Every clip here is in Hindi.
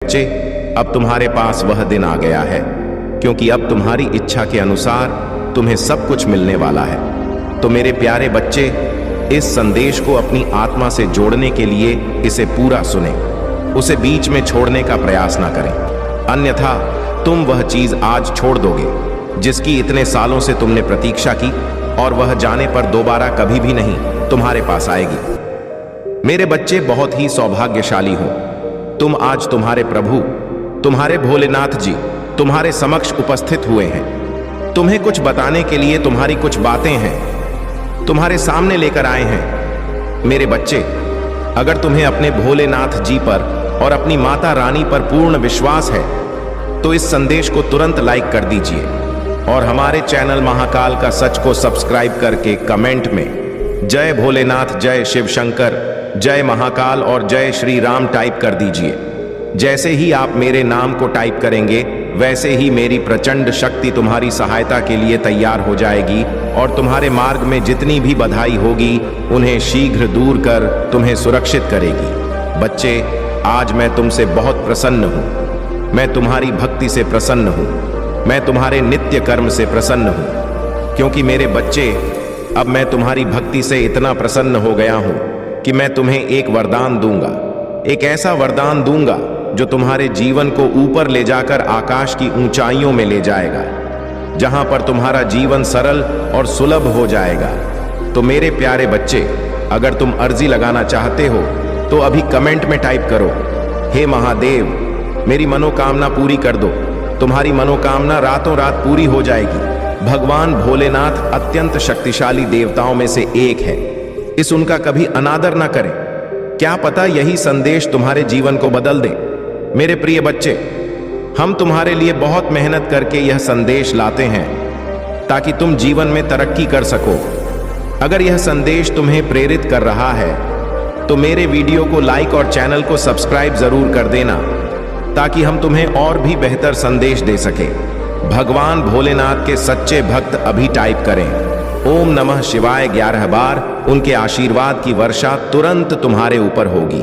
बच्चे, अब तुम्हारे पास वह दिन आ गया है, क्योंकि अब तुम्हारी इच्छा के अनुसार तुम्हें सब कुछ मिलने वाला है। तो मेरे प्यारे बच्चे, इस संदेश को अपनी आत्मा से जोड़ने के लिए इसे पूरा सुने, उसे बीच में छोड़ने का प्रयास ना करें, अन्यथा तुम वह चीज आज छोड़ दोगे जिसकी इतने सालों से तुमने प्रतीक्षा की, और वह जाने पर दोबारा कभी भी नहीं तुम्हारे पास आएगी। मेरे बच्चे बहुत ही सौभाग्यशाली हो, तुम आज तुम्हारे प्रभु, तुम्हारे भोलेनाथ जी तुम्हारे समक्ष उपस्थित हुए हैं। तुम्हें कुछ बताने के लिए तुम्हारी कुछ बातें हैं, तुम्हारे सामने लेकर आए हैं। मेरे बच्चे, अगर तुम्हें अपने भोलेनाथ जी पर और अपनी माता रानी पर पूर्ण विश्वास है तो इस संदेश को तुरंत लाइक कर दीजिए और हमारे चैनल महाकाल का सच को सब्सक्राइब करके कमेंट में जय भोलेनाथ, जय शिव शंकर, जय महाकाल और जय श्री राम टाइप कर दीजिए। जैसे ही आप मेरे नाम को टाइप करेंगे, वैसे ही मेरी प्रचंड शक्ति तुम्हारी सहायता के लिए तैयार हो जाएगी और तुम्हारे मार्ग में जितनी भी बाधाएं होगी उन्हें शीघ्र दूर कर तुम्हें सुरक्षित करेगी। बच्चे, आज मैं तुमसे बहुत प्रसन्न हूँ। मैं तुम्हारी भक्ति से प्रसन्न हूँ, मैं तुम्हारे नित्य कर्म से प्रसन्न हूँ, क्योंकि मेरे बच्चे, अब मैं तुम्हारी भक्ति से इतना प्रसन्न हो गया हूँ कि मैं तुम्हें एक वरदान दूंगा, एक ऐसा वरदान दूंगा जो तुम्हारे जीवन को ऊपर ले जाकर आकाश की ऊंचाइयों में ले जाएगा, जहां पर तुम्हारा जीवन सरल और सुलभ हो जाएगा। तो मेरे प्यारे बच्चे, अगर तुम अर्जी लगाना चाहते हो तो अभी कमेंट में टाइप करो, हे महादेव, मेरी मनोकामना पूरी कर दो। तुम्हारी मनोकामना रातों रात पूरी हो जाएगी। भगवान भोलेनाथ अत्यंत शक्तिशाली देवताओं में से एक है, इस उनका कभी अनादर ना करें। क्या पता यही संदेश तुम्हारे जीवन को बदल दे। मेरे प्रिय बच्चे, हम तुम्हारे लिए बहुत मेहनत करके यह संदेश लाते हैं ताकि तुम जीवन में तरक्की कर सको। अगर यह संदेश तुम्हें प्रेरित कर रहा है तो मेरे वीडियो को लाइक और चैनल को सब्सक्राइब जरूर कर देना, ताकि हम तुम्हें और भी बेहतर संदेश दे सके। भगवान भोलेनाथ के सच्चे भक्त अभी टाइप करें ओम नमः शिवाय 11 बार। उनके आशीर्वाद की वर्षा तुरंत तुम्हारे ऊपर होगी।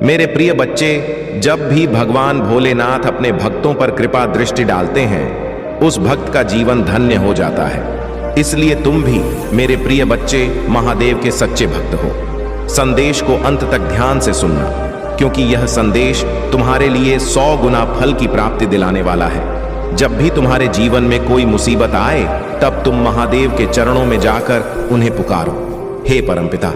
मेरे प्रिय बच्चे, जब भी भगवान भोलेनाथ अपने भक्तों पर कृपा दृष्टि डालते हैं, उस भक्त का जीवन धन्य हो जाता है। इसलिए तुम भी मेरे प्रिय बच्चे महादेव के सच्चे भक्त हो। संदेश को अंत तक ध्यान से सुनना, क्योंकि यह संदेश तुम्हारे लिए 100 गुना फल की प्राप्ति दिलाने वाला है। जब भी तुम्हारे जीवन में कोई मुसीबत आए, तब तुम महादेव के चरणों में जाकर उन्हें पुकारो। हे परमपिता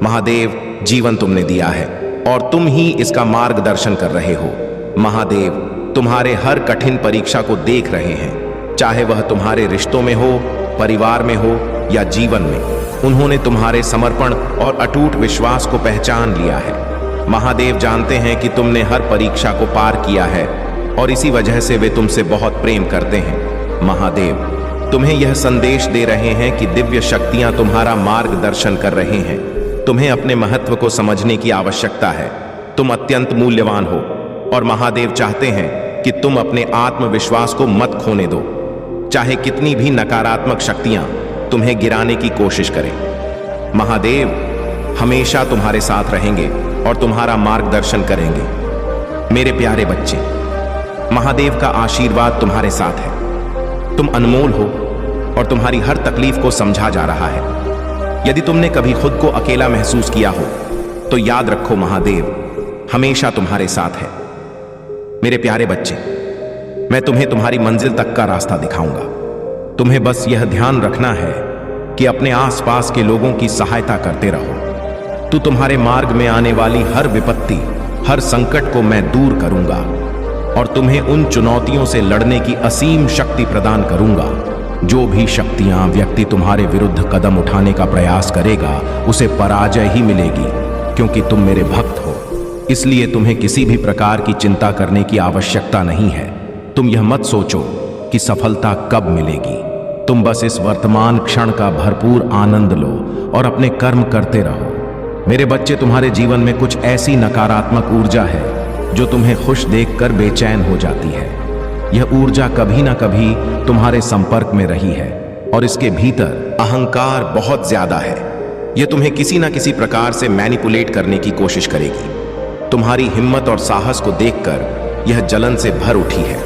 महादेव, जीवन तुमने दिया है और तुम ही इसका मार्गदर्शन कर रहे हो। महादेव तुम्हारे हर कठिन परीक्षा को देख रहे हैं, चाहे वह तुम्हारे रिश्तों में हो, परिवार में हो या जीवन में। उन्होंने तुम्हारे समर्पण और अटूट विश्वास को पहचान लिया है। महादेव जानते हैं कि तुमने हर परीक्षा को पार किया है और इसी वजह से वे तुमसे बहुत प्रेम करते हैं। महादेव तुम्हें यह संदेश दे रहे हैं कि दिव्य शक्तियां तुम्हारा मार्गदर्शन कर रहे हैं। तुम्हें अपने महत्व को समझने की आवश्यकता है। तुम अत्यंत मूल्यवान हो और महादेव चाहते हैं कि तुम अपने आत्मविश्वास को मत खोने दो, चाहे कितनी भी नकारात्मक शक्तियां तुम्हें गिराने की कोशिश करें। महादेव हमेशा तुम्हारे साथ रहेंगे और तुम्हारा मार्गदर्शन करेंगे। मेरे प्यारे बच्चे, महादेव का आशीर्वाद तुम्हारे साथ है। तुम अनमोल हो और तुम्हारी हर तकलीफ को समझा जा रहा है। यदि तुमने कभी खुद को अकेला महसूस किया हो तो याद रखो, महादेव हमेशा तुम्हारे साथ है। मेरे प्यारे बच्चे, मैं तुम्हें तुम्हारी मंजिल तक का रास्ता दिखाऊंगा। तुम्हें बस यह ध्यान रखना है कि अपने आसपास के लोगों की सहायता करते रहो। तो तुम्हारे मार्ग में आने वाली हर विपत्ति, हर संकट को मैं दूर करूंगा और तुम्हें उन चुनौतियों से लड़ने की असीम शक्ति प्रदान करूंगा। जो भी शक्तियां व्यक्ति तुम्हारे विरुद्ध कदम उठाने का प्रयास करेगा, उसे पराजय ही मिलेगी, क्योंकि तुम मेरे भक्त हो। इसलिए तुम्हें किसी भी प्रकार की चिंता करने की आवश्यकता नहीं है। तुम यह मत सोचो कि सफलता कब मिलेगी। तुम बस इस वर्तमान क्षण का भरपूर आनंद लो और अपने कर्म करते रहो। मेरे बच्चे, तुम्हारे जीवन में कुछ ऐसी नकारात्मक ऊर्जा है जो तुम्हें खुश देखकर बेचैन हो जाती है। यह ऊर्जा कभी ना कभी तुम्हारे संपर्क में रही है और इसके भीतर अहंकार बहुत ज्यादा है। यह तुम्हें किसी ना किसी प्रकार से मैनिपुलेट करने की कोशिश करेगी। तुम्हारी हिम्मत और साहस को देखकर यह जलन से भर उठी है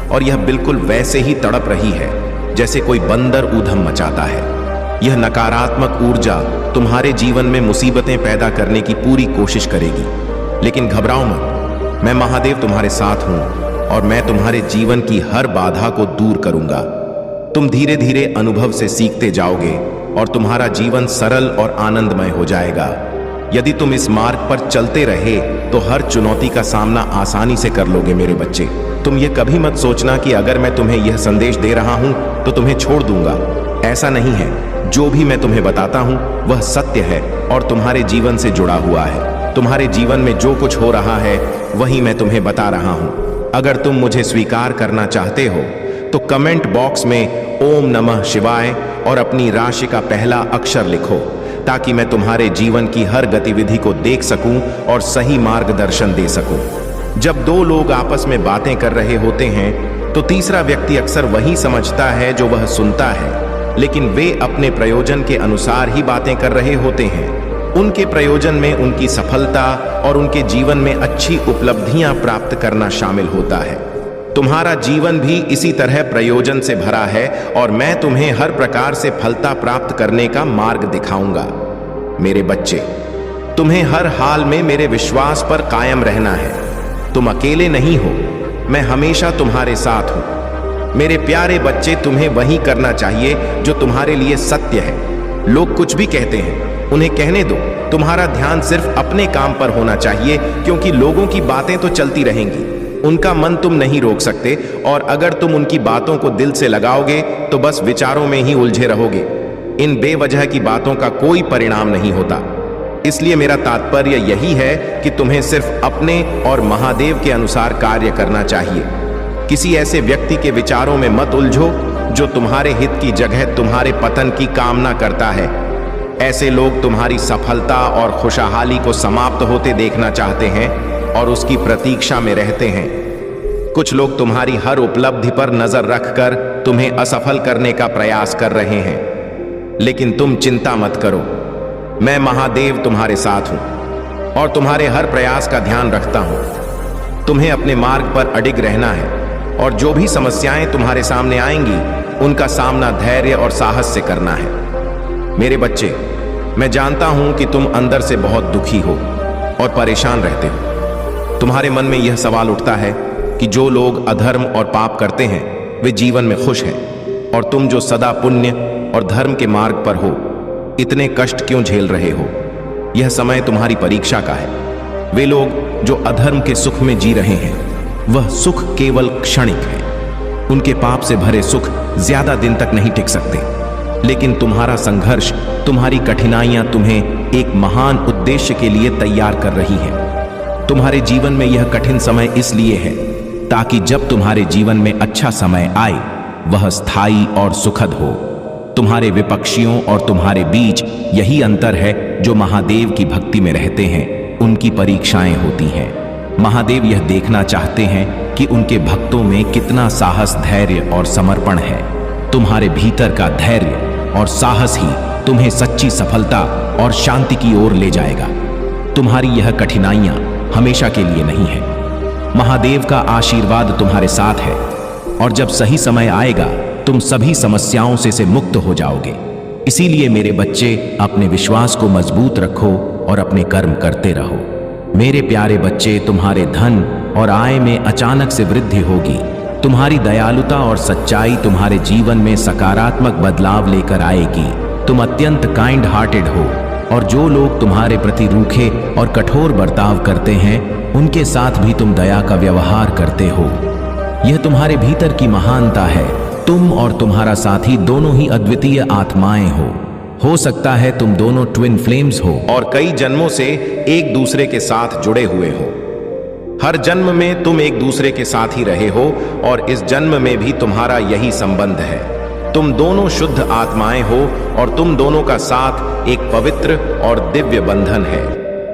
और यह बिल्कुल वैसे ही तड़प रही है जैसे कोई बंदर ऊधम मचाता है। यह नकारात्मक ऊर्जा तुम्हारे जीवन में मुसीबतें पैदा करने की पूरी कोशिश करेगी, लेकिन घबराओ मत। मैं महादेव तुम्हारे साथ हूं और मैं तुम्हारे जीवन की हर बाधा को दूर करूंगा। तुम धीरे धीरे अनुभव से सीखते जाओगे और तुम्हारा जीवन सरल और आनंदमय हो जाएगा। यदि तुम इस मार्ग पर चलते रहे तो हर चुनौती का सामना आसानी से कर लोगे मेरे बच्चे। तुम ये कभी मत सोचना कि अगर मैं तुम्हें यह संदेश दे रहा हूं तो तुम्हें छोड़ दूंगा। ऐसा नहीं है। जो भी मैं तुम्हें बताता हूं वह सत्य है और तुम्हारे जीवन से जुड़ा हुआ है। तुम्हारे जीवन में जो कुछ हो रहा है वही मैं तुम्हें बता रहा हूं। अगर तुम मुझे स्वीकार करना चाहते हो तो कमेंट बॉक्स में ओम नमः शिवाय और अपनी राशि का पहला अक्षर लिखो, ताकि मैं तुम्हारे जीवन की हर गतिविधि को देख सकूं और सही मार्गदर्शन दे सकूं। जब दो लोग आपस में बातें कर रहे होते हैं तो तीसरा व्यक्ति अक्सर वही समझता है जो वह सुनता है, लेकिन वे अपने प्रयोजन के अनुसार ही बातें कर रहे होते हैं। उनके प्रयोजन में उनकी सफलता और उनके जीवन में अच्छी उपलब्धियां प्राप्त करना शामिल होता है। तुम्हारा जीवन भी इसी तरह प्रयोजन से भरा है और मैं तुम्हें हर प्रकार से फलता प्राप्त करने का मार्ग दिखाऊंगा। मेरे बच्चे, तुम्हें हर हाल में मेरे विश्वास पर कायम रहना है। तुम अकेले नहीं हो, मैं हमेशा तुम्हारे साथ हूं। मेरे प्यारे बच्चे, तुम्हें वही करना चाहिए जो तुम्हारे लिए सत्य है। लोग कुछ भी कहते हैं, उन्हें कहने दो। तुम्हारा ध्यान सिर्फ अपने काम पर होना चाहिए, क्योंकि लोगों की बातें तो चलती रहेंगी। उनका मन तुम नहीं रोक सकते और अगर तुम उनकी बातों को दिल से लगाओगे तो बस विचारों में ही उलझे रहोगे। इन बेवजह की बातों का कोई परिणाम नहीं होता। इसलिए मेरा तात्पर्य यही है कि तुम्हें सिर्फ अपने और महादेव के अनुसार कार्य करना चाहिए। किसी ऐसे व्यक्ति के विचारों में मत उलझो जो तुम्हारे हित की जगह तुम्हारे पतन की कामना करता है। ऐसे लोग तुम्हारी सफलता और खुशहाली को समाप्त होते देखना चाहते हैं और उसकी प्रतीक्षा में रहते हैं। कुछ लोग तुम्हारी हर उपलब्धि पर नजर रखकर तुम्हें असफल करने का प्रयास कर रहे हैं, लेकिन तुम चिंता मत करो। मैं महादेव तुम्हारे साथ हूं और तुम्हारे हर प्रयास का ध्यान रखता हूं। तुम्हें अपने मार्ग पर अडिग रहना है और जो भी समस्याएं तुम्हारे सामने आएंगी उनका सामना धैर्य और साहस से करना है। मेरे बच्चे, मैं जानता हूं कि तुम अंदर से बहुत दुखी हो और परेशान रहते हो। तुम्हारे मन में यह सवाल उठता है कि जो लोग अधर्म और पाप करते हैं वे जीवन में खुश हैं, और तुम जो सदा पुण्य और धर्म के मार्ग पर हो इतने कष्ट क्यों झेल रहे हो। यह समय तुम्हारी परीक्षा का है। वे लोग जो अधर्म के सुख में जी रहे हैं वह सुख केवल क्षणिक है। उनके पाप से भरे सुख ज्यादा दिन तक नहीं टिक सकते, लेकिन तुम्हारा संघर्ष, तुम्हारी कठिनाइयां तुम्हें एक महान उद्देश्य के लिए तैयार कर रही हैं। तुम्हारे जीवन में यह कठिन समय इसलिए है ताकि जब तुम्हारे जीवन में अच्छा समय आए वह स्थायी और सुखद हो। तुम्हारे विपक्षियों और तुम्हारे बीच यही अंतर है जो महादेव की भक्ति में रहते हैं, उनकी परीक्षाएं होती हैं। महादेव यह देखना चाहते हैं कि उनके भक्तों में कितना साहस, धैर्य और समर्पण है। तुम्हारे भीतर का धैर्य और साहस ही तुम्हें सच्ची सफलता और शांति की ओर ले जाएगा। तुम्हारी यह कठिनाइयां हमेशा के लिए नहीं है। महादेव का आशीर्वाद तुम्हारे साथ है और जब सही समय आएगा तुम सभी समस्याओं से मुक्त हो जाओगे। इसीलिए मेरे बच्चे, अपने विश्वास को मजबूत रखो और अपने कर्म करते रहो। मेरे प्यारे बच्चे, तुम्हारे धन और आय में अचानक से वृद्धि होगी। तुम्हारी दयालुता और सच्चाई तुम्हारे जीवन में सकारात्मक बदलाव लेकर आएगी। तुम अत्यंत काइंड हार्टेड हो और जो लोग तुम्हारे प्रति रूखे और कठोर बर्ताव करते हैं उनके साथ भी तुम दया का व्यवहार करते हो। यह तुम्हारे भीतर की महानता है। तुम और तुम्हारा साथी दोनों ही अद्वितीय आत्माएं हो सकता है तुम दोनों ट्विन फ्लेम्स हो और कई जन्मों से एक दूसरे के साथ जुड़े हुए हो। हर जन्म में तुम एक दूसरे के साथ ही रहे हो और इस जन्म में भी तुम्हारा यही संबंध है। तुम दोनों शुद्ध आत्माएं हो और तुम दोनों का साथ एक पवित्र और दिव्य बंधन है।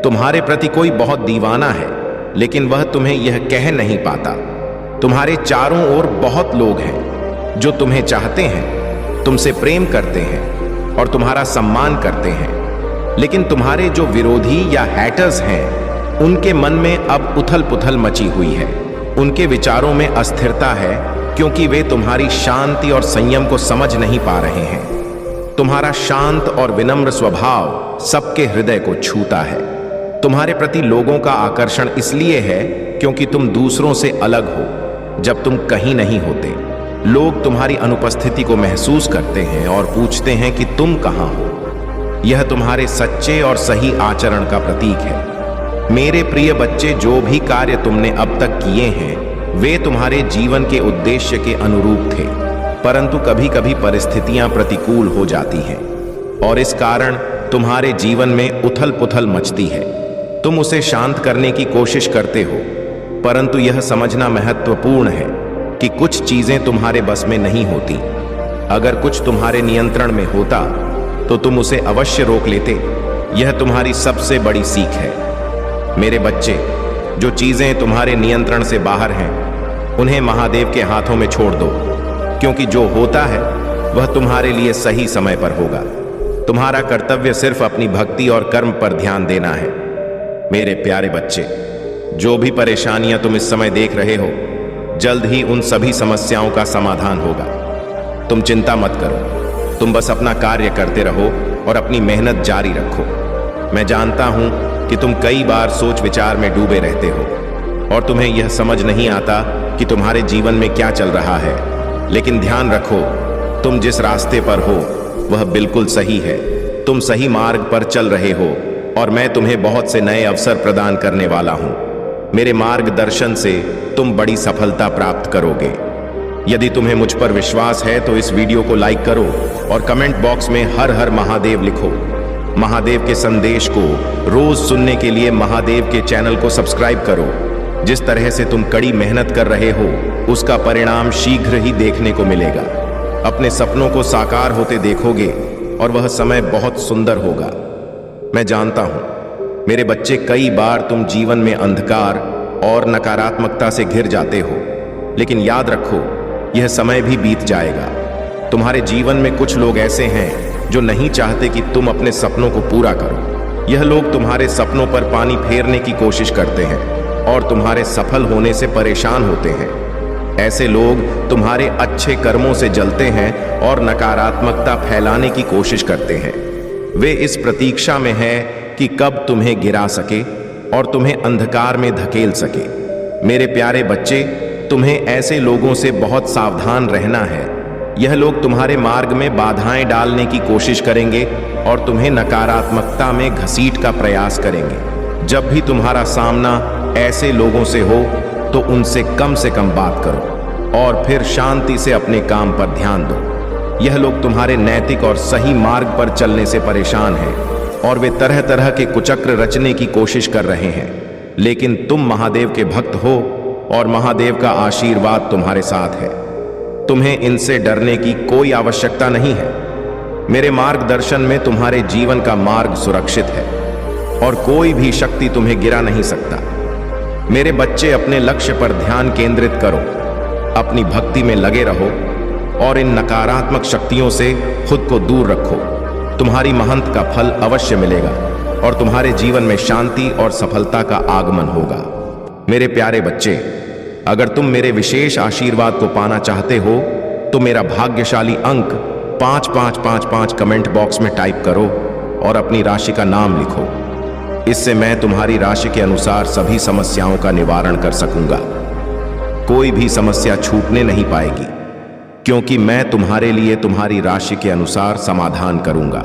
तुम्हारे प्रति कोई बहुत दीवाना है, लेकिन वह तुम्हें यह कह नहीं पाता। तुम्हारे चारों ओर बहुत लोग हैं जो तुम्हें चाहते हैं, तुमसे प्रेम करते हैं और तुम्हारा सम्मान करते हैं, लेकिन तुम्हारे जो विरोधी या हैटर्स हैं उनके मन में अब उथल पुथल मची हुई है। उनके विचारों में अस्थिरता है, क्योंकि वे तुम्हारी शांति और संयम को समझ नहीं पा रहे हैं। तुम्हारा शांत और विनम्र स्वभाव सबके हृदय को छूता है। तुम्हारे प्रति लोगों का आकर्षण इसलिए है क्योंकि तुम दूसरों से अलग हो। जब तुम कहीं नहीं होते, लोग तुम्हारी अनुपस्थिति को महसूस करते हैं और पूछते हैं कि तुम कहाँ हो। यह तुम्हारे सच्चे और सही आचरण का प्रतीक है। मेरे प्रिय बच्चे, जो भी कार्य तुमने अब तक किए हैं वे तुम्हारे जीवन के उद्देश्य के अनुरूप थे, परंतु कभी कभी परिस्थितियां प्रतिकूल हो जाती हैं और इस कारण तुम्हारे जीवन में उथल पुथल मचती है। तुम उसे शांत करने की कोशिश करते हो, परंतु यह समझना महत्वपूर्ण है कि कुछ चीजें तुम्हारे बस में नहीं होती। अगर कुछ तुम्हारे नियंत्रण में होता तो तुम उसे अवश्य रोक लेते। यह तुम्हारी सबसे बड़ी सीख है। मेरे बच्चे, जो चीजें तुम्हारे नियंत्रण से बाहर हैं उन्हें महादेव के हाथों में छोड़ दो, क्योंकि जो होता है वह तुम्हारे लिए सही समय पर होगा। तुम्हारा कर्तव्य सिर्फ अपनी भक्ति और कर्म पर ध्यान देना है। मेरे प्यारे बच्चे, जो भी परेशानियां तुम इस समय देख रहे हो, जल्द ही उन सभी समस्याओं का समाधान होगा। तुम चिंता मत करो, तुम बस अपना कार्य करते रहो और अपनी मेहनत जारी रखो। मैं जानता हूं कि तुम कई बार सोच विचार में डूबे रहते हो और तुम्हें यह समझ नहीं आता कि तुम्हारे जीवन में क्या चल रहा है, लेकिन ध्यान रखो, तुम जिस रास्ते पर हो वह बिल्कुल सही है। तुम सही मार्ग पर चल रहे हो और मैं तुम्हें बहुत से नए अवसर प्रदान करने वाला हूं। मेरे मार्गदर्शन से तुम बड़ी सफलता प्राप्त करोगे। यदि तुम्हें मुझ पर विश्वास है तो इस वीडियो को लाइक करो और कमेंट बॉक्स में हर हर महादेव लिखो। महादेव के संदेश को रोज सुनने के लिए महादेव के चैनल को सब्सक्राइब करो। जिस तरह से तुम कड़ी मेहनत कर रहे हो उसका परिणाम शीघ्र ही देखने को मिलेगा। अपने सपनों को साकार होते देखोगे और वह समय बहुत सुंदर होगा। मैं जानता हूं मेरे बच्चे, कई बार तुम जीवन में अंधकार और नकारात्मकता से घिर जाते हो, लेकिन याद रखो यह समय भी बीत जाएगा। तुम्हारे जीवन में कुछ लोग ऐसे हैं जो नहीं चाहते कि तुम अपने सपनों को पूरा करो। यह लोग तुम्हारे सपनों पर पानी फेरने की कोशिश करते हैं और तुम्हारे सफल होने से परेशान होते हैं। ऐसे लोग तुम्हारे अच्छे कर्मों से जलते हैं और नकारात्मकता फैलाने की कोशिश करते हैं। वे इस प्रतीक्षा में है कि कब तुम्हें गिरा सके और तुम्हें अंधकार में धकेल सके। मेरे प्यारे बच्चे, तुम्हें ऐसे लोगों से बहुत सावधान रहना है। यह लोग तुम्हारे मार्ग में बाधाएं डालने की कोशिश करेंगे और तुम्हें नकारात्मकता में घसीट का प्रयास करेंगे। जब भी तुम्हारा सामना ऐसे लोगों से हो तो उनसे कम से कम बात करो और फिर शांति से अपने काम पर ध्यान दो। यह लोग तुम्हारे नैतिक और सही मार्ग पर चलने से परेशान हैं और वे तरह तरह के कुचक्र रचने की कोशिश कर रहे हैं, लेकिन तुम महादेव के भक्त हो और महादेव का आशीर्वाद तुम्हारे साथ है। तुम्हें इनसे डरने की कोई आवश्यकता नहीं है। मेरे मार्गदर्शन में तुम्हारे जीवन का मार्ग सुरक्षित है और कोई भी शक्ति तुम्हें गिरा नहीं सकता। मेरे बच्चे, अपने लक्ष्य पर ध्यान केंद्रित करो, अपनी भक्ति में लगे रहो और इन नकारात्मक शक्तियों से खुद को दूर रखो। तुम्हारी मेहनत का फल अवश्य मिलेगा और तुम्हारे जीवन में शांति और सफलता का आगमन होगा। मेरे प्यारे बच्चे, अगर तुम मेरे विशेष आशीर्वाद को पाना चाहते हो तो मेरा भाग्यशाली अंक 5555 कमेंट बॉक्स में टाइप करो और अपनी राशि का नाम लिखो। इससे मैं तुम्हारी राशि के अनुसार सभी समस्याओं का निवारण कर सकूंगा। कोई भी समस्या छूटने नहीं पाएगी, क्योंकि मैं तुम्हारे लिए तुम्हारी राशि के अनुसार समाधान करूंगा।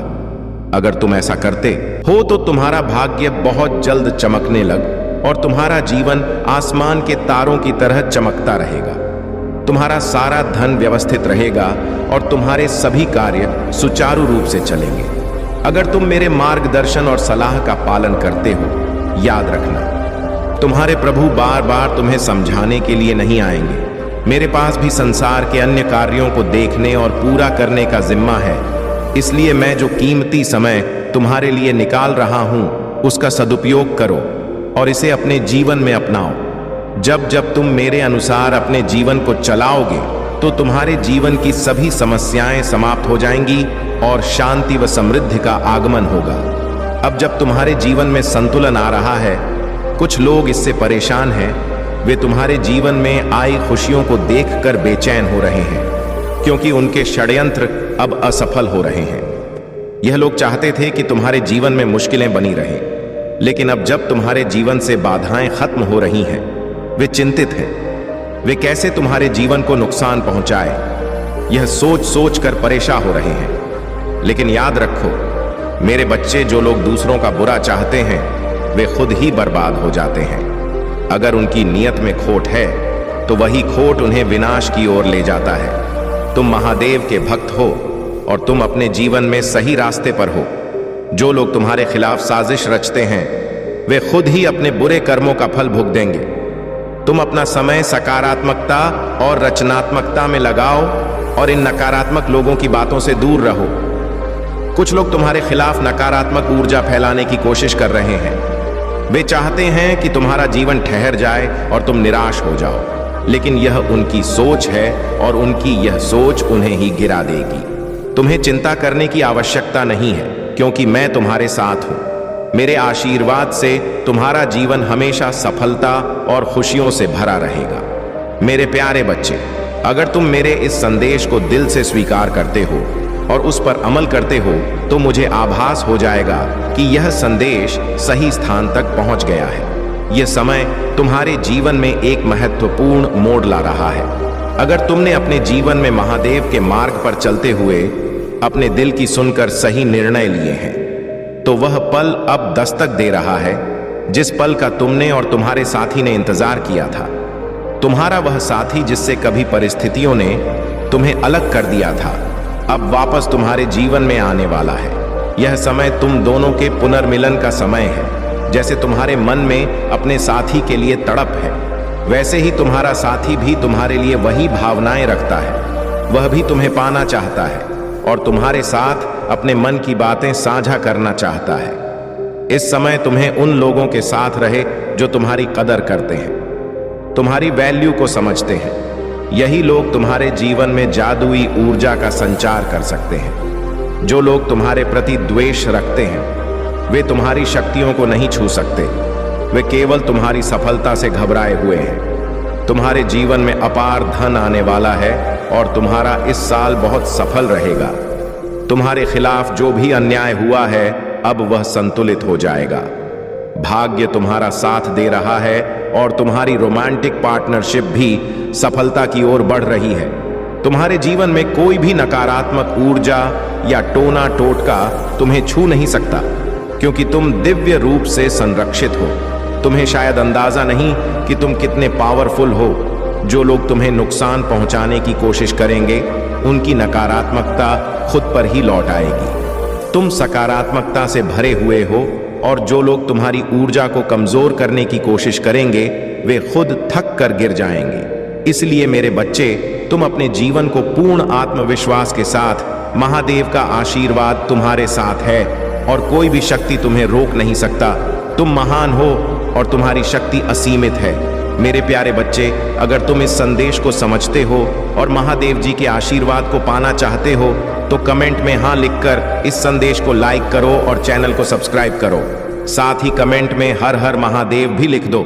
अगर तुम ऐसा करते हो तो तुम्हारा भाग्य बहुत जल्द चमकने लग और तुम्हारा जीवन आसमान के तारों की तरह चमकता रहेगा। तुम्हारा सारा धन व्यवस्थित रहेगा और तुम्हारे सभी कार्य सुचारू रूप से चलेंगे। अगर तुम मेरे मार्गदर्शन और सलाह का पालन करते हो, याद रखना, तुम्हारे प्रभु बार बार तुम्हें समझाने के लिए नहीं आएंगे। मेरे पास भी संसार के अन्य कार्यों को देखने और पूरा करने का जिम्मा है। इसलिए मैं जो कीमती समय तुम्हारे लिए निकाल रहा हूं उसका सदुपयोग करो और इसे अपने जीवन में अपनाओ। जब जब तुम मेरे अनुसार अपने जीवन को चलाओगे तो तुम्हारे जीवन की सभी समस्याएं समाप्त हो जाएंगी और शांति व समृद्धि का आगमन होगा। अब जब तुम्हारे जीवन में संतुलन आ रहा है, कुछ लोग इससे परेशान हैं वे तुम्हारे जीवन में आई खुशियों को देखकर बेचैन हो रहे हैं, क्योंकि उनके षड्यंत्र अब असफल हो रहे हैं। यह लोग चाहते थे कि तुम्हारे जीवन में मुश्किलें बनी रहें, लेकिन अब जब तुम्हारे जीवन से बाधाएं खत्म हो रही हैं, वे चिंतित हैं। वे कैसे तुम्हारे जीवन को नुकसान पहुंचाए, यह सोच सोच कर परेशान हो रहे हैं। लेकिन याद रखो मेरे बच्चे, जो लोग दूसरों का बुरा चाहते हैं वे खुद ही बर्बाद हो जाते हैं। अगर उनकी नीयत में खोट है तो वही खोट उन्हें विनाश की ओर ले जाता है। तुम महादेव के भक्त हो और तुम अपने जीवन में सही रास्ते पर हो। जो लोग तुम्हारे खिलाफ साजिश रचते हैं वे खुद ही अपने बुरे कर्मों का फल भुगतेंगे। तुम अपना समय सकारात्मकता और रचनात्मकता में लगाओ और इन नकारात्मक लोगों की बातों से दूर रहो। कुछ लोग तुम्हारे खिलाफ नकारात्मक ऊर्जा फैलाने की कोशिश कर रहे हैं। वे चाहते हैं कि तुम्हारा जीवन ठहर जाए और तुम निराश हो जाओ, लेकिन यह उनकी सोच है और उनकी यह सोच उन्हें ही गिरा देगी। तुम्हें चिंता करने की आवश्यकता नहीं है, क्योंकि मैं तुम्हारे साथ हूं। मेरे आशीर्वाद से तुम्हारा जीवन हमेशा सफलता और खुशियों से भरा रहेगा। मेरे प्यारे बच्चे, अगर तुम मेरे इस संदेश को दिल से स्वीकार करते हो और उस पर अमल करते हो तो मुझे आभास हो जाएगा कि यह संदेश सही स्थान तक पहुंच गया है। यह समय तुम्हारे जीवन में एक महत्वपूर्ण मोड़ ला रहा है। अगर तुमने अपने जीवन में महादेव के मार्ग पर चलते हुए अपने दिल की सुनकर सही निर्णय लिए हैं, तो वह पल अब दस्तक दे रहा है जिस पल का तुमने और तुम्हारे साथी ने इंतजार किया था। तुम्हारा वह साथी जिससे कभी परिस्थितियों ने तुम्हें अलग कर दिया था, अब वापस तुम्हारे जीवन में आने वाला है। यह समय तुम दोनों के पुनर्मिलन का समय है। जैसे तुम्हारे मन में अपने साथी के लिए तड़प है, वैसे ही तुम्हारा साथी भी तुम्हारे लिए वही भावनाएं रखता है। वह भी तुम्हें पाना चाहता है और तुम्हारे साथ अपने मन की बातें साझा करना चाहता है। इस समय तुम्हें उन लोगों के साथ रहे जो तुम्हारी कदर करते हैं, तुम्हारी वैल्यू को समझते हैं। यही लोग तुम्हारे जीवन में जादुई ऊर्जा का संचार कर सकते हैं। जो लोग तुम्हारे प्रति द्वेष रखते हैं वे तुम्हारी शक्तियों को नहीं छू सकते। वे केवल तुम्हारी सफलता से घबराए हुए हैं। तुम्हारे जीवन में अपार धन आने वाला है और तुम्हारा इस साल बहुत सफल रहेगा। तुम्हारे खिलाफ जो भी अन्याय हुआ है अब वह संतुलित हो जाएगा। भाग्य तुम्हारा साथ दे रहा है और तुम्हारी रोमांटिक पार्टनरशिप भी सफलता की ओर बढ़ रही है। तुम्हारे जीवन में कोई भी नकारात्मक ऊर्जा या टोना टोटका तुम्हें छू नहीं सकता, क्योंकि तुम दिव्य रूप से संरक्षित हो। तुम्हें शायद अंदाजा नहीं कि तुम कितने पावरफुल हो। जो लोग तुम्हें नुकसान पहुंचाने की कोशिश करेंगे उनकी नकारात्मकता खुद पर ही लौट आएगी। तुम सकारात्मकता से भरे हुए हो और जो लोग तुम्हारी ऊर्जा को कमजोर करने की कोशिश करेंगे वे खुद थक कर गिर जाएंगे। इसलिए मेरे बच्चे, तुम अपने जीवन को पूर्ण आत्मविश्वास के साथ, महादेव का आशीर्वाद तुम्हारे साथ है और कोई भी शक्ति तुम्हें रोक नहीं सकता। तुम महान हो और तुम्हारी शक्ति असीमित है। मेरे प्यारे बच्चे, अगर तुम इस संदेश को समझते हो और महादेव जी के आशीर्वाद को पाना चाहते हो तो कमेंट में हाँ लिखकर इस संदेश को लाइक करो और चैनल को सब्सक्राइब करो। साथ ही कमेंट में हर हर महादेव भी लिख दो।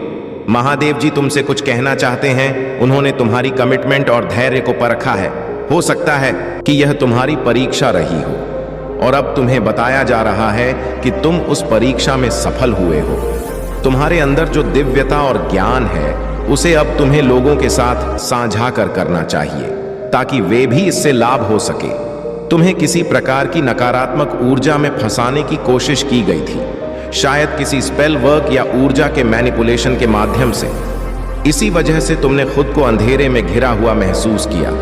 महादेव जी तुमसे कुछ कहना चाहते हैं। उन्होंने तुम्हारी कमिटमेंट और धैर्य को परखा है। हो सकता है कि यह तुम्हारी परीक्षा रही हो और अब तुम्हें बताया जा रहा है कि तुम उस परीक्षा में सफल हुए हो। तुम्हारे अंदर जो दिव्यता और ज्ञान है उसे अब तुम्हें लोगों के साथ साझा करना चाहिए ताकि वे भी इससे लाभ हो सके। तुम्हें किसी प्रकार की नकारात्मक ऊर्जा में फंसाने की कोशिश की गई थी, शायद किसी स्पेल वर्क या ऊर्जा के मैनिपुलेशन के माध्यम से। इसी वजह से तुमने खुद को अंधेरे में घिरा हुआ महसूस किया,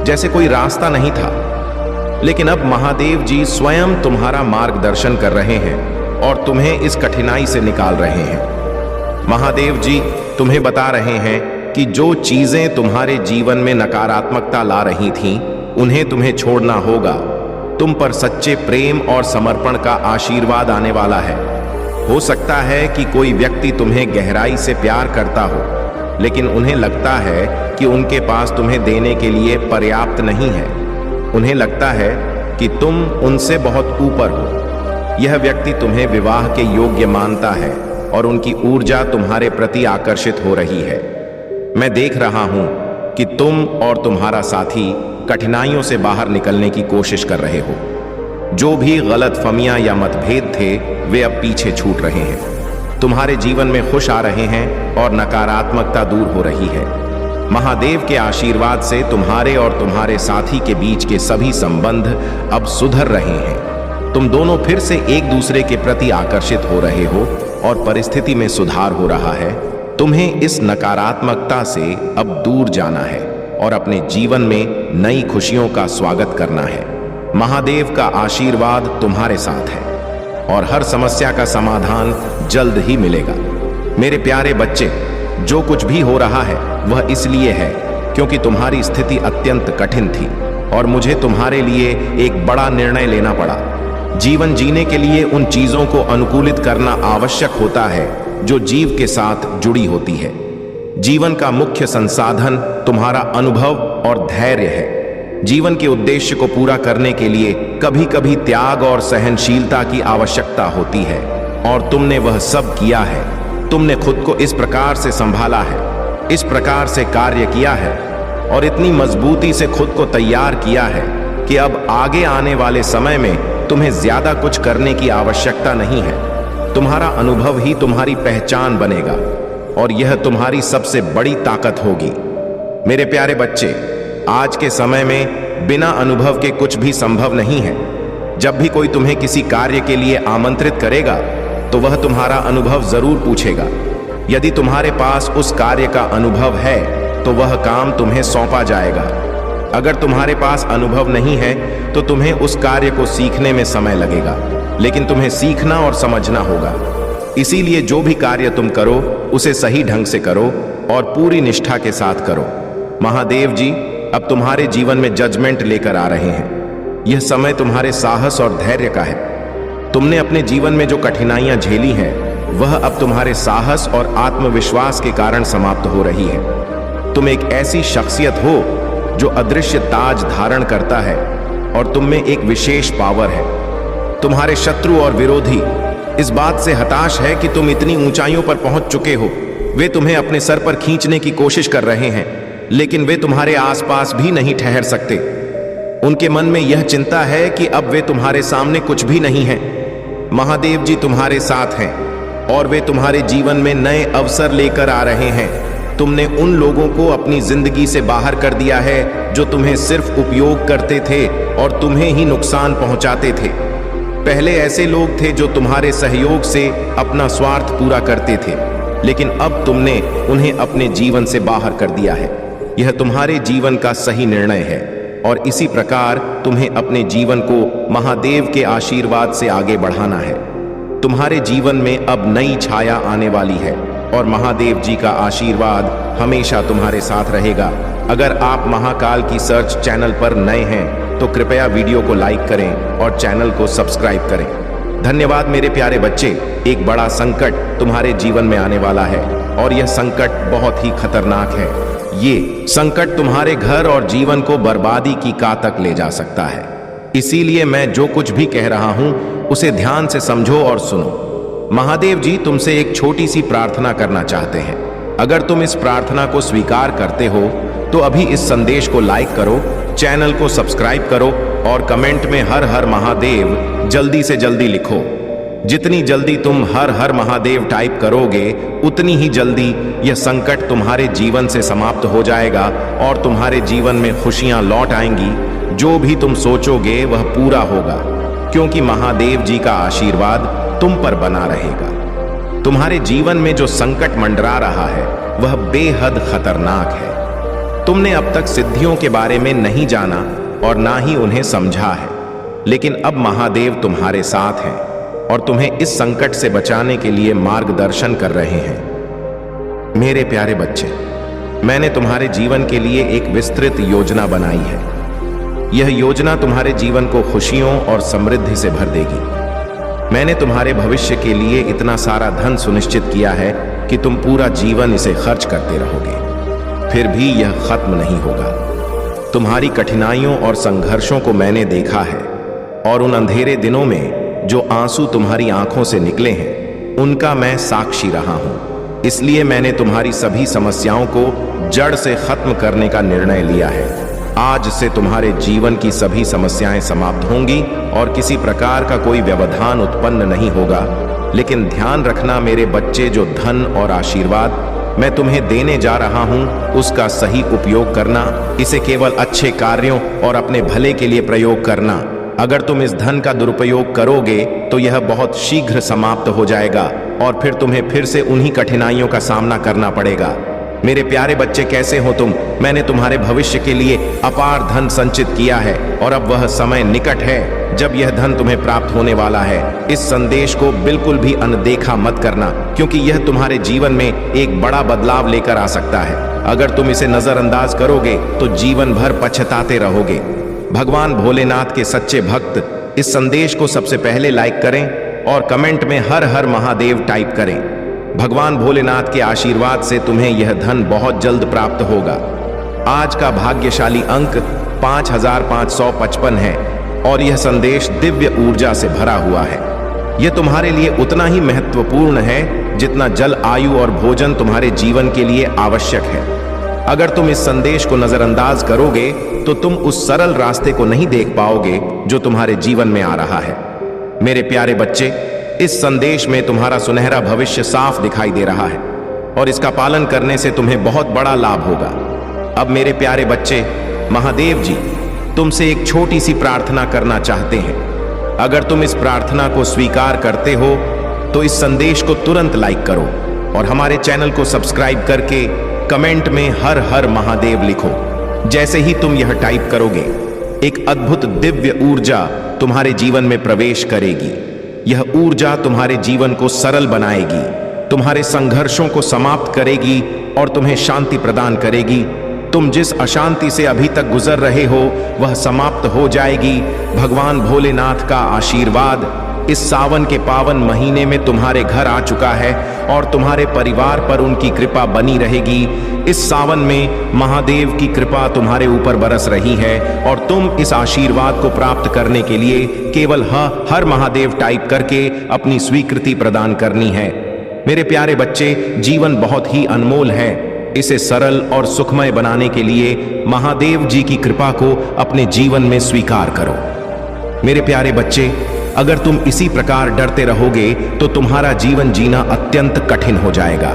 जैसे कोई रास्ता नहीं था। लेकिन अब महादेव जी स्वयं तुम्हारा मार्गदर्शन कर रहे हैं और तुम्हें इस कठिनाई से निकाल रहे हैं। महादेव जी तुम्हें बता रहे हैं कि जो चीजें तुम्हारे जीवन में नकारात्मकता ला रही थीं, उन्हें तुम्हें छोड़ना होगा। तुम पर सच्चे प्रेम और समर्पण का आशीर्वाद आने वाला है। हो सकता है कि कोई व्यक्ति तुम्हें गहराई से प्यार करता हो, लेकिन उन्हें लगता है कि उनके पास तुम्हें देने के लिए पर्याप्त नहीं है। उन्हें लगता है कि तुम उनसे बहुत ऊपर हो। यह व्यक्ति तुम्हें विवाह के योग्य मानता है और उनकी ऊर्जा तुम्हारे प्रति आकर्षित हो रही है। मैं देख रहा हूं कि तुम और तुम्हारा साथी कठिनाइयों से बाहर निकलने की कोशिश कर रहे हो। जो भी गलतफहमियां या मतभेद थे वे अब पीछे छूट रहे हैं। तुम्हारे जीवन में खुश आ रहे हैं और नकारात्मकता दूर हो रही है। महादेव के आशीर्वाद से तुम्हारे और तुम्हारे साथी के बीच के सभी संबंध अब सुधर रहे हैं। तुम दोनों फिर से एक दूसरे के प्रति आकर्षित हो रहे हो और परिस्थिति में सुधार हो रहा है। तुम्हें इस नकारात्मकता से अब दूर जाना है और अपने जीवन में नई खुशियों का स्वागत करना है। महादेव का आशीर्वाद तुम्हारे साथ है और हर समस्या का समाधान जल्द ही मिलेगा। मेरे प्यारे बच्चे, जो कुछ भी हो रहा है वह इसलिए है क्योंकि तुम्हारी स्थिति अत्यंत कठिन थी और मुझे तुम्हारे लिए एक बड़ा निर्णय लेना पड़ा। जीवन जीने के लिए उन चीजों को अनुकूलित करना आवश्यक होता है जो जीव के साथ जुड़ी होती है। जीवन का मुख्य संसाधन तुम्हारा अनुभव और धैर्य है। जीवन के उद्देश्य को पूरा करने के लिए कभी कभी त्याग और सहनशीलता की आवश्यकता होती है और तुमने वह सब किया है। तुमने खुद को इस प्रकार से संभाला है, इस प्रकार से कार्य किया है और इतनी मजबूती से खुद को तैयार किया है कि अब आगे आने वाले समय में तुम्हें ज्यादा कुछ करने की आवश्यकता नहीं है। तुम्हारा अनुभव ही तुम्हारी पहचान बनेगा और यह तुम्हारी सबसे बड़ी ताकत होगी। मेरे प्यारे बच्चे, आज के समय में बिना अनुभव के कुछ भी संभव नहीं है। जब भी कोई तुम्हें किसी कार्य के लिए आमंत्रित करेगा तो वह तुम्हारा अनुभव जरूर पूछेगा। यदि तुम्हारे पास उस कार्य का अनुभव है तो वह काम तुम्हें सौंपा जाएगा। अगर तुम्हारे पास अनुभव नहीं है तो तुम्हें उस कार्य को सीखने में समय लगेगा, लेकिन तुम्हें सीखना और समझना होगा। इसीलिए जो भी कार्य तुम करो उसे सही ढंग से करो और पूरी निष्ठा के साथ करो। महादेव जी अब तुम्हारे जीवन में जजमेंट लेकर आ रहे हैं। यह समय तुम्हारे साहस और धैर्य का है। तुमने अपने जीवन में जो कठिनाइयां झेली हैं वह अब तुम्हारे साहस और आत्मविश्वास के कारण समाप्त हो रही है। तुम एक ऐसी शख्सियत हो जो अदृश्य ताज धारण करता है और तुम में एक विशेष पावर है। तुम्हारे शत्रु और विरोधी इस बात से हताश है कि तुम इतनी ऊंचाइयों पर पहुंच चुके हो। वे तुम्हें अपने सर पर खींचने की कोशिश कर रहे हैं, लेकिन वे तुम्हारे आसपास भी नहीं ठहर सकते। उनके मन में यह चिंता है कि अब वे तुम्हारे सामने कुछ भी नहीं हैं। महादेव जी तुम्हारे साथ हैं और वे तुम्हारे जीवन में नए अवसर लेकर आ रहे हैं। तुमने उन लोगों को अपनी जिंदगी से बाहर कर दिया है जो तुम्हें सिर्फ उपयोग करते थे और तुम्हें ही नुकसान पहुंचाते थे। पहले ऐसे लोग थे जो तुम्हारे सहयोग से अपना स्वार्थ पूरा करते थे, लेकिन अब तुमने उन्हें अपने जीवन से बाहर कर दिया है। यह तुम्हारे जीवन का सही निर्णय है और इसी प्रकार तुम्हें अपने जीवन को महादेव के आशीर्वाद से आगे बढ़ाना है। तुम्हारे जीवन में अब नई छाया आने वाली है और महादेव जी का आशीर्वाद हमेशा तुम्हारे साथ रहेगा। अगर आप महाकाल की सर्च चैनल पर नए हैं तो कृपया वीडियो को लाइक करें और चैनल को सब्सक्राइब करें। धन्यवाद मेरे प्यारे बच्चे। एक बड़ा संकट तुम्हारे जीवन में आने वाला है और यह संकट बहुत ही खतरनाक है। ये संकट तुम्हारे घर और जीवन को बर्बादी की कां तक ले जा सकता है। इसीलिए मैं जो कुछ भी कह रहा हूं उसे ध्यान से समझो और सुनो। महादेव जी तुमसे एक छोटी सी प्रार्थना करना चाहते हैं। अगर तुम इस प्रार्थना को स्वीकार करते हो तो अभी इस संदेश को लाइक करो, चैनल को सब्सक्राइब करो और कमेंट में हर हर महादेव जल्दी से जल्दी लिखो। जितनी जल्दी तुम हर हर महादेव टाइप करोगे उतनी ही जल्दी यह संकट तुम्हारे जीवन से समाप्त हो जाएगा और तुम्हारे जीवन में खुशियां लौट आएंगी। जो भी तुम सोचोगे वह पूरा होगा क्योंकि महादेव जी का आशीर्वाद तुम पर बना रहेगा। तुम्हारे जीवन में जो संकट मंडरा रहा है वह बेहद खतरनाक है। तुमने अब तक सिद्धियों के बारे में नहीं जाना और ना ही उन्हें समझा है, लेकिन अब महादेव तुम्हारे साथ हैं और तुम्हें इस संकट से बचाने के लिए मार्गदर्शन कर रहे हैं। मेरे प्यारे बच्चे, मैंने तुम्हारे जीवन के लिए एक विस्तृत योजना बनाई है। यह योजना तुम्हारे जीवन को खुशियों और समृद्धि से भर देगी। मैंने तुम्हारे भविष्य के लिए इतना सारा धन सुनिश्चित किया है कि तुम पूरा जीवन इसे खर्च करते रहोगे, फिर भी यह खत्म नहीं होगा। तुम्हारी कठिनाइयों और संघर्षों को मैंने देखा है और उन अंधेरे दिनों में जो आंसू तुम्हारी आंखों से निकले हैं उनका मैं साक्षी रहा हूं। इसलिए मैंने तुम्हारी सभी समस्याओं को जड़ से खत्म करने का निर्णय लिया है। आज से तुम्हारे जीवन की सभी समस्याएं समाप्त होंगी और किसी प्रकार का कोई व्यवधान उत्पन्न नहीं होगा। लेकिन ध्यान रखना मेरे बच्चे, जो धन और आशीर्वाद मैं तुम्हें देने जा रहा हूं, उसका सही उपयोग करना। इसे केवल अच्छे कार्यों और अपने भले के लिए प्रयोग करना। अगर तुम इस धन का दुरुपयोग करोगे तो यह बहुत शीघ्र समाप्त हो जाएगा और फिर तुम्हें फिर से उन्हीं कठिनाइयों का सामना करना पड़ेगा। मेरे प्यारे बच्चे, कैसे हो तुम? मैंने तुम्हारे भविष्य के लिए अपार धन संचित किया है और अब वह समय निकट है जब यह धन तुम्हें प्राप्त होने वाला है। इस संदेश को बिल्कुल भी अनदेखा मत करना, क्योंकि यह तुम्हारे जीवन में एक बड़ा बदलाव लेकर आ सकता है। अगर तुम इसे नजरअंदाज करोगे तो जीवन भर पछताते रहोगे। भगवान भोलेनाथ के सच्चे भक्त इस संदेश को सबसे पहले लाइक करें और कमेंट में हर हर महादेव टाइप करें। भगवान भोलेनाथ के आशीर्वाद से तुम्हें यह धन बहुत जल्द प्राप्त होगा। आज का भाग्यशाली अंक 5555 है और यह संदेश दिव्य ऊर्जा से भरा हुआ है। यह तुम्हारे लिए उतना ही महत्वपूर्ण है जितना जल, आयु और भोजन तुम्हारे जीवन के लिए आवश्यक है। अगर तुम इस संदेश को नजरअंदाज करोगे तो तुम उस सरल रास्ते को नहीं देख पाओगे जो तुम्हारे जीवन में आ रहा है। मेरे प्यारे बच्चे, इस संदेश में तुम्हारा सुनहरा भविष्य साफ दिखाई दे रहा है और इसका पालन करने से तुम्हें बहुत बड़ा लाभ होगा। अब मेरे प्यारे बच्चे, महादेव जी तुमसे एक छोटी सी प्रार्थना करना चाहते हैं। अगर तुम इस प्रार्थना को स्वीकार करते हो तो इस संदेश को तुरंत लाइक करो और हमारे चैनल को सब्सक्राइब करके कमेंट में हर हर महादेव लिखो। जैसे ही तुम यह टाइप करोगे, एक अद्भुत दिव्य ऊर्जा तुम्हारे जीवन में प्रवेश करेगी। यह ऊर्जा तुम्हारे जीवन को सरल बनाएगी, तुम्हारे संघर्षों को समाप्त करेगी और तुम्हें शांति प्रदान करेगी। तुम जिस अशांति से अभी तक गुजर रहे हो वह समाप्त हो जाएगी। भगवान भोलेनाथ का आशीर्वाद इस सावन के पावन महीने में तुम्हारे घर आ चुका है और तुम्हारे परिवार पर उनकी कृपा बनी रहेगी। इस सावन में महादेव की कृपा तुम्हारे ऊपर बरस रही है और तुम इस आशीर्वाद को प्राप्त करने के लिए केवल हर महादेव टाइप करके अपनी स्वीकृति प्रदान करनी है। मेरे प्यारे बच्चे, जीवन बहुत ही अनमोल है। इसे सरल और सुखमय बनाने के लिए महादेव जी की कृपा को अपने जीवन में स्वीकार करो। मेरे प्यारे बच्चे, अगर तुम इसी प्रकार डरते रहोगे तो तुम्हारा जीवन जीना अत्यंत कठिन हो जाएगा,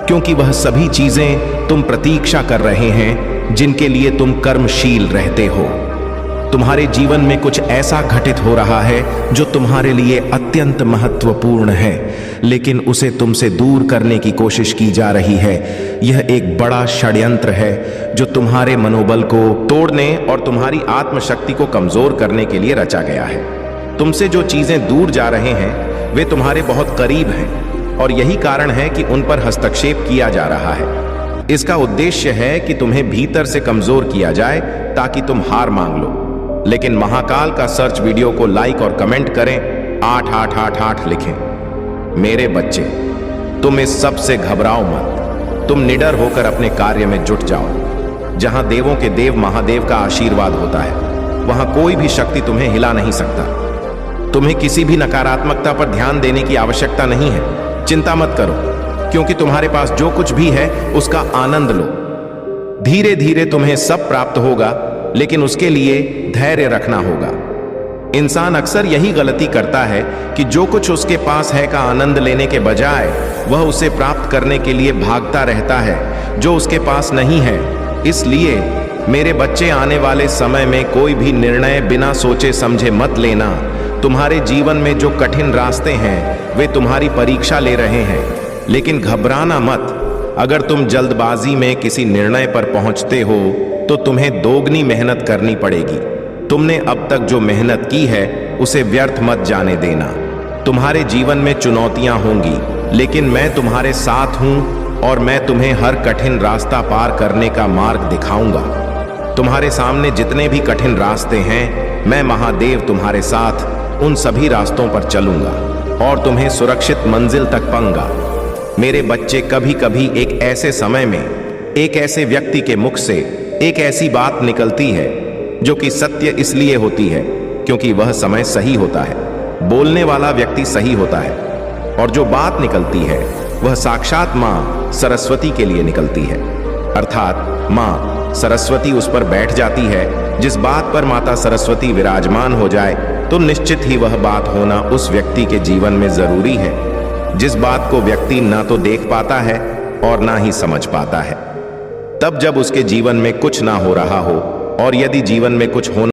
क्योंकि वह सभी चीजें तुम प्रतीक्षा कर रहे हैं जिनके लिए तुम कर्मशील रहते हो। तुम्हारे जीवन में कुछ ऐसा घटित हो रहा है जो तुम्हारे लिए अत्यंत महत्वपूर्ण है, लेकिन उसे तुमसे दूर करने की कोशिश की जा रही है। यह एक बड़ा षड्यंत्र है जो तुम्हारे मनोबल को तोड़ने और तुम्हारी आत्मशक्ति को कमजोर करने के लिए रचा गया है। तुमसे जो चीजें दूर जा रहे हैं वे तुम्हारे बहुत करीब हैं और यही कारण है कि उन पर हस्तक्षेप किया जा रहा है। इसका उद्देश्य है कि तुम्हें भीतर से कमजोर किया जाए ताकि तुम हार मांग लो। लेकिन महाकाल का सर्च वीडियो को लाइक और कमेंट करें, 8888 लिखें। मेरे बच्चे, तुम इस सब से घबराओ मत। तुम निडर होकर अपने कार्य में जुट जाओ। जहां देवों के देव महादेव का आशीर्वाद होता है वहां कोई भी शक्ति तुम्हें हिला नहीं सकता। तुम्हें किसी भी नकारात्मकता पर ध्यान देने की आवश्यकता नहीं है। चिंता मत करो, क्योंकि तुम्हारे पास जो कुछ भी है उसका आनंद लो। धीरे धीरे तुम्हें सब प्राप्त होगा, लेकिन उसके लिए धैर्य रखना होगा। इंसान अक्सर यही गलती करता है कि जो कुछ उसके पास है का आनंद लेने के बजाय वह उसे प्राप्त करने के लिए भागता रहता है जो उसके पास नहीं है। इसलिए मेरे बच्चे, आने वाले समय में कोई भी निर्णय बिना सोचे समझे मत लेना। तुम्हारे जीवन में जो कठिन रास्ते हैं वे तुम्हारी परीक्षा ले रहे हैं, लेकिन घबराना मत। अगर तुम जल्दबाजी में किसी निर्णय पर पहुंचते हो तो तुम्हें दोगुनी मेहनत करनी पड़ेगी। तुमने अब तक जो मेहनत की है उसे व्यर्थ मत जाने देना। तुम्हारे जीवन में चुनौतियां होंगी, लेकिन मैं तुम्हारे साथ हूं और मैं तुम्हें हर कठिन रास्ता पार करने का मार्ग दिखाऊंगा। तुम्हारे सामने जितने भी कठिन रास्ते हैं, मैं महादेव तुम्हारे साथ उन सभी रास्तों पर चलूंगा और तुम्हें सुरक्षित मंजिल तक पाऊंगा। मेरे बच्चे, कभी कभी एक ऐसे समय में एक ऐसे व्यक्ति के मुख से एक ऐसी बात निकलती है जो कि सत्य इसलिए होती है क्योंकि वह समय सही होता है। बोलने वाला व्यक्ति सही होता है और जो बात निकलती है वह साक्षात मां सरस्वती के लिए निकलती है। अर्थात मां सरस्वती उस पर बैठ जाती है। जिस बात पर माता सरस्वती विराजमान हो जाए तो निश्चित ही वह बात होना उस व्यक्ति के जीवन में जरूरी है, जिस बात को व्यक्ति ना तो देख पाता है और ना ही समझ पाता है। तब जब उसके जीवन में कुछ ना हो रहा हो, और यदि जीवन में कुछ होना